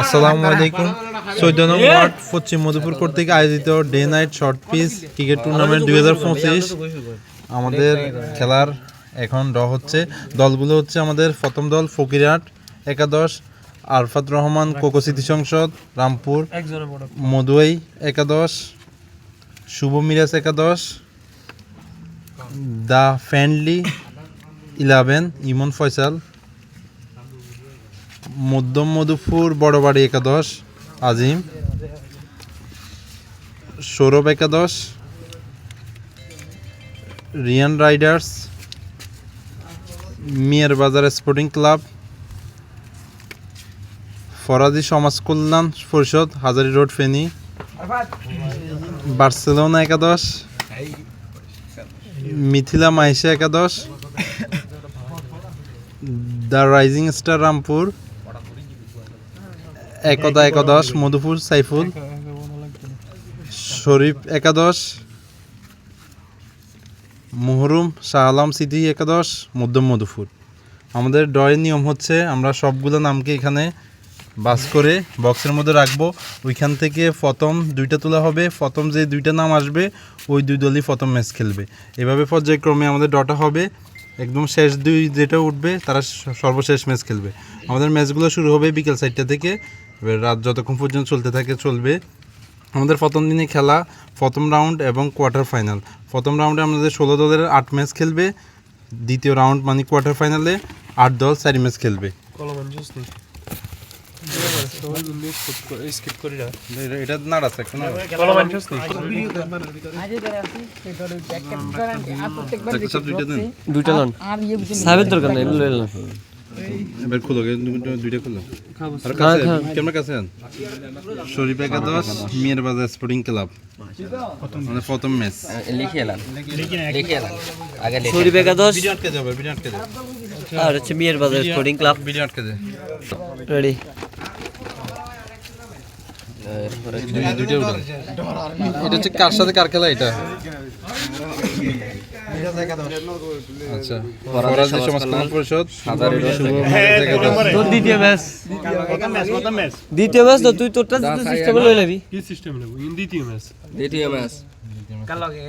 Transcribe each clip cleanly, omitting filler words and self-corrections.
আসসালামু আলাইকুম। 14 নং ওয়ার্ড পশ্চিম মধুপুর কর্তৃক আয়োজিত day night short pitch cricket tournament 2025 আমাদের খেলার এখন ড্র হচ্ছে। দলগুলো হচ্ছে আমাদের প্রথম দল ফকিরহাট একাদশ, আরফাত রহমান কোকো স্মৃতি সংসদ রামপুর, মধুয়াই একাদশ, শুভ মিরাজ একাদশ, দ্য ফ্রেন্ডলি 11 ইমন ফয়সাল, মধ্যম মধুপুর বড়বাড়ি একাদশ আজিম, সৌরভ একাদশ, রিয়ান রাইডার্স, মিয়ার বাজার স্পোর্টিং ক্লাব, ফরাজি সমাজ কল্যাণ পরিষদ হাজারি রোড ফেনী, বার্সেলোনা একাদশ, মিথিলা মাইশা একাদশ, দ্য রাইজিং স্টার রামপুর, একদা একাদশ মধুপুর সাইফুল, শরীফ একাদশ, মুহরুম শাহ আলম সিটি একাদশ মধ্যম মধুপুর। আমাদের ড্রয়ের নিয়ম হচ্ছে আমরা সবগুলো নামকে এখানে বাস করে বক্সের মধ্যে রাখবো। ওইখান থেকে প্রথম দুইটা তোলা হবে, প্রথম যে দুইটা নাম আসবে ওই দুই দলই প্রথম ম্যাচ খেলবে। এভাবে পর্যায়ক্রমে আমাদের ড্রটা হবে, একদম শেষ দুই যেটা উঠবে তারা সর্বশেষ ম্যাচ খেলবে। আমাদের ম্যাচগুলো শুরু হবে বিকেল 4টা থেকে, এবার রাত যতক্ষণ পর্যন্ত চলবে। আমাদের প্রথম দিনে খেলা প্রথম রাউন্ড এবং কোয়ার্টার ফাইনাল। প্রথম রাউন্ডে আমাদের 16 দলের 8 ম্যাচ খেলবে, দ্বিতীয় রাউন্ড মানে কোয়ার্টার ফাইনালে 8 দল 4 ম্যাচ খেলবে। এটা না আছে দুইটা দরকার নেই। এবার খুলো দুইটা খুলো। কেমন কাছে শরীফ একাদশ মিয়ার বাজার স্পোর্টিং ক্লাব মানে প্রথম ম্যাচ শরীফ একাদশ আর হচ্ছে মিয়ার বাজার স্পোর্টিং ক্লাব রেডি। এটা হচ্ছে কার সাথে কার খেলা এটা? আচ্ছা, ফরাজি সমাজ কল্যাণ পরিষদ দ্বিতীয় ম্যাচ তো তুই তোরটা সিস্টেমে লই লবি। কি সিস্টেম নেব? দ্বিতীয় ম্যাচ কাল লাগে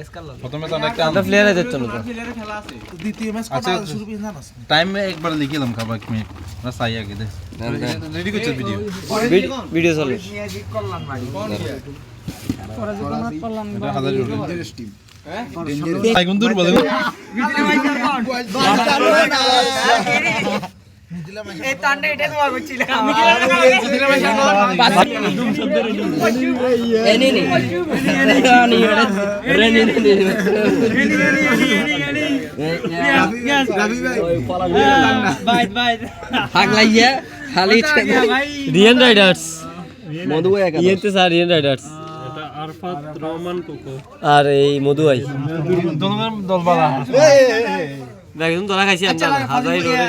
প্রথম ম্যাচ আমরা প্লেয়ারে দিত না তো খেলা আছে দ্বিতীয় ম্যাচ আচ্ছা শুরু বিন জানাস টাইম একবার লিখিলাম খাবা এক মিনিট না চাই আগে দে রেডি করছিস ভিডিও চলে এডিট করলাম ভাই ফরাজি করলাম এটা হাজার ডেঞ্জারাস টিম হ্যাঁ আইগুন দূর বলে এই তান্ডে এটা তো করছিল রিয়ান রাইডার্স মধুয়াই একাদশ রিয়ান রাইডার্স আরফাত রহমান কোকো আর এই মধুয়াই দল বালা দেখুন তোরা খাইছি আমরা হাজারি রোডের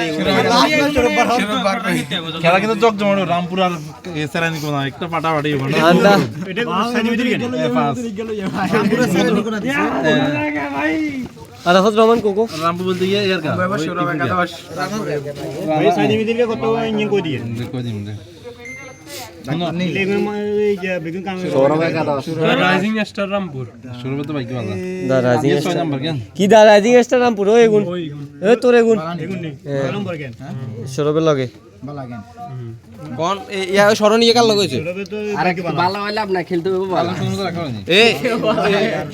খেলা কিন্তু জগজমানো রামপুর আর সেরানি কোনা একটা পাটাপাটি হবে না আন্ডা এটা সাইনিমিদের কেন আরফাত রহমান কোকো রামপুর বলতে গিয়ে ইয়ার কা শৌরভ একাদশ ভাই সাইনিমিদের কত ইঞ্জিন কই দিয়ে দেখো দিন দে সৌরভ একাদশ রাইজিং স্টার রামপুর শুরু করতে বাইক वाला দা রাইজিং ছয় নাম্বার কেন কি দা রাইজিং স্টার রামপুর ওই গুণ এ তোর গুণ নম্বর কেন সৌরভের লগে বালা কেন কোন ইয়া স্মরণ ইয়ে কার লগে হইছে আরে ভালো হইলে আপনি খেলতে হবে ভালো সুন্দর রাখা হয়নি এ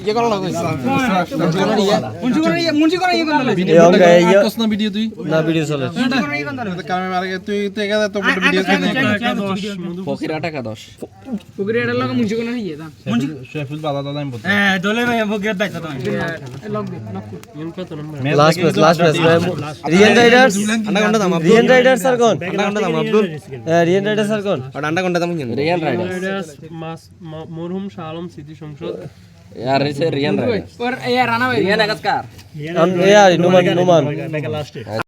ইয়ে করা লগে হইছে মুন্সি করে ইয়ে কোন এই অঙ্গে ইয়ে কস না ভিডিও তুই না ভিডিও চলে কামে মারে তুই তো একাদা তো ভিডিও কিনে ফকিরহাট একাদশ পুকুরের লগে মুন্সি করে ইয়ে দা মুন্সি শেফুল বালা দাদা আমি বলতে হ্যাঁ দলে ভাই বগের দায়িত্ব তো লগ দে নক কত নম্বর লাস্ট ম্যাচ রিয়ান রাইডার্স আন্ডা দাম রিয়ান রাইডার্স আর কোন আন্ডা দাম আব্দুল রিয়ান রাইডার্স আর কোন আর আন্ডা দাম রিয়ান রাইডার্স মরহুম শাহ আলম স্মৃতি সংসদ यार রিয়ান রাইডার্স और यार राणा भाई রিয়ান একাদকার ইয়ার নুমান লাস্টে